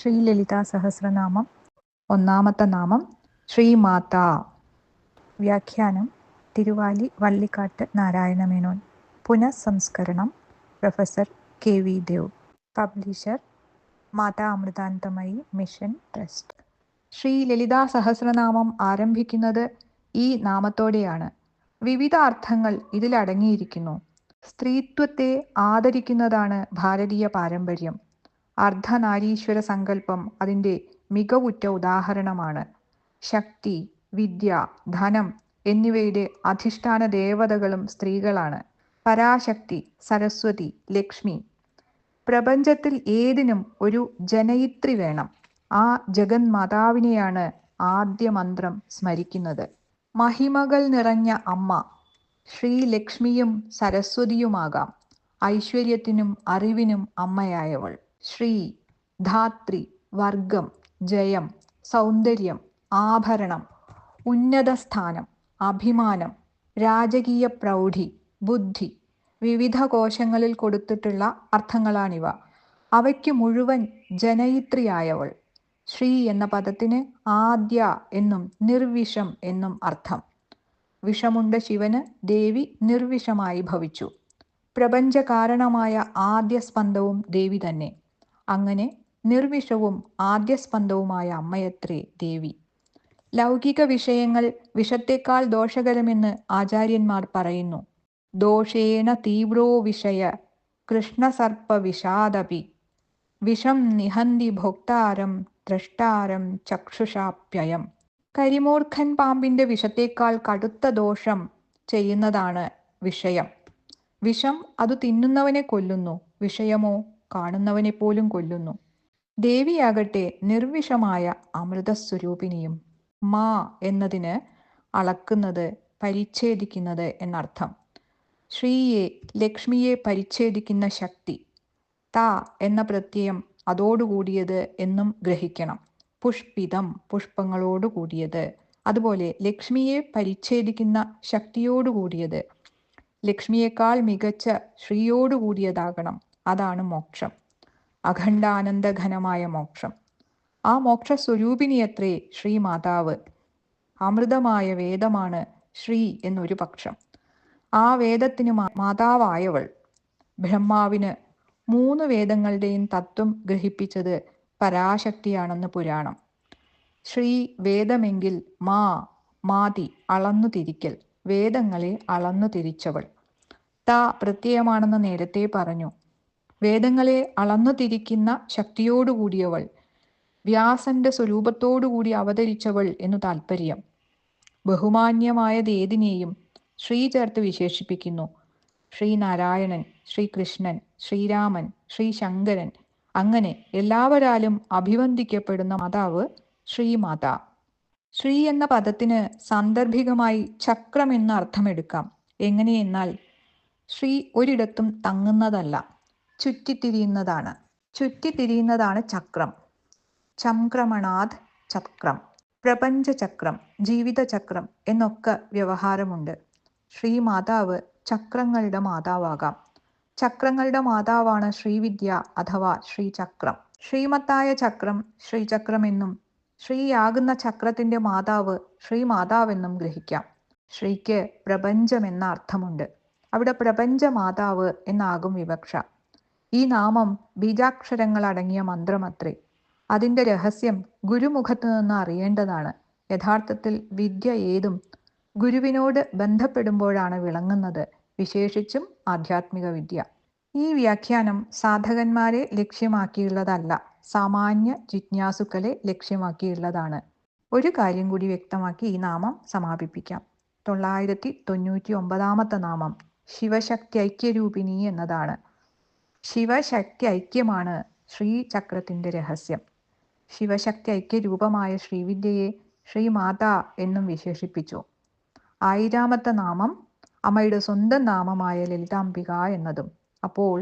ശ്രീലളിതാ സഹസ്രനാമം. ഒന്നാമത്തെ നാമം ശ്രീമാതാ. വ്യാഖ്യാനം തിരുവാലി വള്ളിക്കാട്ട് നാരായണമേനോൻ. പുനഃസംസ്കരണം professor KV Dev. Publisher Mata Amritanandamayi mission trust. Sri Lalita Sahasranamam ആരംഭിക്കുന്നത് ഈ നാമത്തോടെയാണ്. വിവിധ അർത്ഥങ്ങൾ ഇതിലടങ്ങിയിരിക്കുന്നു. സ്ത്രീത്വത്തെ ആദരിക്കുന്നതാണ് ഭാരതീയ പാരമ്പര്യം. അർദ്ധനാരീശ്വര സങ്കല്പം അതിൻ്റെ മികവുറ്റ ഉദാഹരണമാണ്. ശക്തി, വിദ്യ, ധനം എന്നിവയുടെ അധിഷ്ഠാന ദേവതകളും സ്ത്രീകളാണ്. പരാശക്തി, സരസ്വതി, ലക്ഷ്മി. പ്രപഞ്ചത്തിൽ ഏതിനും ഒരു ജനയിത്രി വേണം. ആ ജഗന്മാതാവിനെയാണ് ആദ്യ മന്ത്രം സ്മരിക്കുന്നത്. മഹിമകൾ നിറഞ്ഞ അമ്മ ശ്രീലക്ഷ്മിയും സരസ്വതിയുമാകാം. ഐശ്വര്യത്തിനും അറിവിനും അമ്മയായവൾ. ശ്രീ, ധാത്രി, വർഗം, ജയം, സൗന്ദര്യം, ആഭരണം, ഉന്നത സ്ഥാനം, അഭിമാനം, രാജകീയ പ്രൗഢി, ബുദ്ധി. വിവിധ കോശങ്ങളിൽ കൊടുത്തിട്ടുള്ള അർത്ഥങ്ങളാണിവ. അവയ്ക്ക് മുഴുവൻ ജനയിത്രിയായവൾ. ശ്രീ എന്ന പദത്തിന് ആദ്യ എന്നും നിർവിഷം എന്നും അർത്ഥം. വിഷമുണ്ട ശിവന് ദേവി നിർവിഷമായി ഭവിച്ചു. പ്രപഞ്ച കാരണമായ ആദ്യ സ്പന്ദവും ദേവി തന്നെ. അങ്ങനെ നിർവിഷവും ആദ്യസ്പന്ദവുമായ അമ്മയത്രേ ദേവി. ലൗകിക വിഷയങ്ങൾ വിഷത്തേക്കാൾ ദോഷകരമെന്ന് ആചാര്യന്മാർ പറയുന്നു. ദോഷേണ തീവ്രോ വിഷയ കൃഷ്ണസർപ്പ വിഷാദപി വിഷം നിഹന്തി ഭോക്താരം ദ്രഷ്ടാരം ചക്ഷുഷാപ്യയം. കരിമൂർഖൻ പാമ്പിന്റെ വിഷത്തേക്കാൾ കടുത്ത ദോഷം ചെയ്യുന്നതാണ് വിഷയം. വിഷം അത് തിന്നുന്നവനെ കൊല്ലുന്നു, വിഷയമോ കാണുന്നവനെ പോലും കൊല്ലുന്നു. ദേവിയാകട്ടെ നിർവിഷമായ അമൃതസ്വരൂപിണിയും. മാ എന്നതിന് അളക്കുന്നത്, പരിച്ഛേദിക്കുന്നത് എന്നർത്ഥം. ശ്രീയെ, ലക്ഷ്മിയെ പരിച്ഛേദിക്കുന്ന ശക്തി. താ എന്ന പ്രത്യയം അതോടുകൂടിയത് എന്നും ഗ്രഹിക്കണം. പുഷ്പിതം, പുഷ്പങ്ങളോടുകൂടിയത്. അതുപോലെ ലക്ഷ്മിയെ പരിച്ഛേദിക്കുന്ന ശക്തിയോടുകൂടിയത്. ലക്ഷ്മിയേക്കാൾ മികച്ച ശ്രീയോടുകൂടിയതാകണം. അതാണ് മോക്ഷം, അഖണ്ഡാനന്ദഘനമായ മോക്ഷം. ആ മോക്ഷസ്വരൂപിണിയത്രേ ശ്രീമാതാവ്. അമൃതമായ വേദമാണ് ശ്രീ എന്നൊരു പക്ഷം. ആ വേദത്തിന് മാതാവായവൾ. ബ്രഹ്മാവിന് 3 വേദങ്ങളുടെയും തത്വം ഗ്രഹിപ്പിച്ചത് പരാശക്തിയാണെന്ന് പുരാണം. ശ്രീ വേദമെങ്കിൽ മാ, മാതി, അളന്നു തിരിക്കൽ. വേദങ്ങളെ അളന്നു തിരിച്ചവൾ. താ പ്രത്യയമാണെന്ന് നേരത്തെ പറഞ്ഞു. വേദങ്ങളെ അളന്നു തിരിക്കുന്ന ശക്തിയോടുകൂടിയവൾ. വ്യാസന്റെ സ്വരൂപത്തോടുകൂടി അവതരിച്ചവൾ എന്നു താൽപ്പര്യം. ബഹുമാന്യമായതേതിനെയും ശ്രീ ചേർത്ത് വിശേഷിപ്പിക്കുന്നു. ശ്രീനാരായണൻ, ശ്രീകൃഷ്ണൻ, ശ്രീരാമൻ, ശ്രീശങ്കരൻ, അങ്ങനെ എല്ലാവരാലും അഭിവന്ദിക്കപ്പെടുന്ന മാതാവ് ശ്രീമാതാ. ശ്രീ എന്ന പദത്തിന് സാന്ദർഭികമായി ചക്രം എന്ന അർത്ഥമെടുക്കാം. എങ്ങനെയെന്നാൽ ശ്രീ ഒരിടത്തും തങ്ങുന്നതല്ല, ചുറ്റിത്തിരിയുന്നതാണ്. ചുറ്റിത്തിരിയുന്നതാണ് ചക്രം. ചംക്രമണാത് ചക്രം, പ്രപഞ്ചചക്രം, ജീവിതചക്രം എന്നൊക്കെ വ്യവഹാരമുണ്ട്. ശ്രീമാതാവ് ചക്രങ്ങളുടെ മാതാവാകാം. ചക്രങ്ങളുടെ മാതാവാണ് ശ്രീവിദ്യ അഥവാ ശ്രീചക്രം. ശ്രീമത്തായ ചക്രം ശ്രീചക്രമെന്നും ശ്രീയാകുന്ന ചക്രത്തിന്റെ മാതാവ് ശ്രീമാതാവെന്നും ഗ്രഹിക്കാം. ശ്രീക്ക് പ്രപഞ്ചം എന്ന അർത്ഥമുണ്ട്. അവിടെ പ്രപഞ്ച മാതാവ് എന്നാകും വിവക്ഷ. ഈ നാമം ബീജാക്ഷരങ്ങൾ അടങ്ങിയ മന്ത്രമത്രേ. അതിൻ്റെ രഹസ്യം ഗുരുമുഖത്ത് നിന്ന് അറിയേണ്ടതാണ്. യഥാർത്ഥത്തിൽ വിദ്യ ഏതും ഗുരുവിനോട് ബന്ധപ്പെടുമ്പോഴാണ് വിളങ്ങുന്നത്, വിശേഷിച്ചും ആധ്യാത്മിക വിദ്യ. ഈ വ്യാഖ്യാനം സാധകന്മാരെ ലക്ഷ്യമാക്കിയുള്ളതല്ല, സാമാന്യ ജിജ്ഞാസുക്കളെ ലക്ഷ്യമാക്കിയുള്ളതാണ്. ഒരു കാര്യം കൂടി വ്യക്തമാക്കി ഈ നാമം സമാപിപ്പിക്കാം. 999 നാമം ശിവശക്തി ഐക്യരൂപിണി എന്നതാണ്. ശിവശക്തി ഐക്യമാണ് ശ്രീചക്രത്തിൻ്റെ രഹസ്യം. ശിവശക്തി ഐക്യരൂപമായ ശ്രീവിദ്യയെ ശ്രീമാതാ എന്നും വിശേഷിപ്പിച്ചു. 1000ാമത്തെ നാമം അമ്മയുടെ സ്വന്തം നാമമായ ലളിതാംബിക എന്നതും. അപ്പോൾ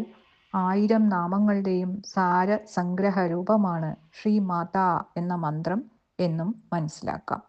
1000 നാമങ്ങളുടെയും സാര സംഗ്രഹ രൂപമാണ് ശ്രീമാതാ എന്ന മന്ത്രം എന്നും മനസ്സിലാക്കാം.